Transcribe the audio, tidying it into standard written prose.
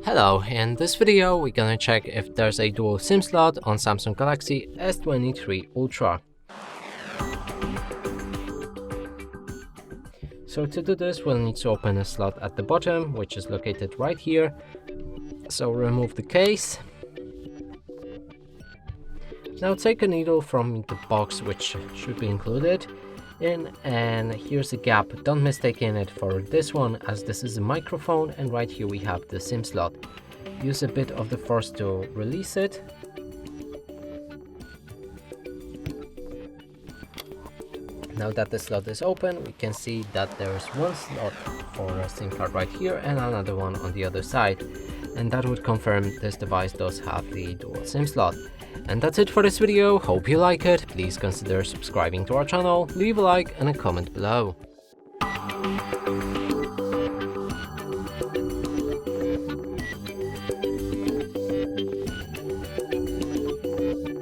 Hello, in this video we're gonna check if there's a dual SIM slot on Samsung Galaxy S23 Ultra. So to do this, we'll need to open a slot at the bottom, which is located right here. So remove the case. Now take a needle from the box, which should be included in, and here's a gap. Don't mistake it for this one, as this is a microphone, and right here we have the SIM slot. Use a bit of the force to release it. Now that the slot is open, we can see that there's one slot for a SIM card right here and another one on the other side, and that would confirm this device does have the dual SIM slot. And that's it for this video. Hope you like it. Please consider subscribing to our channel, leave a like and a comment below.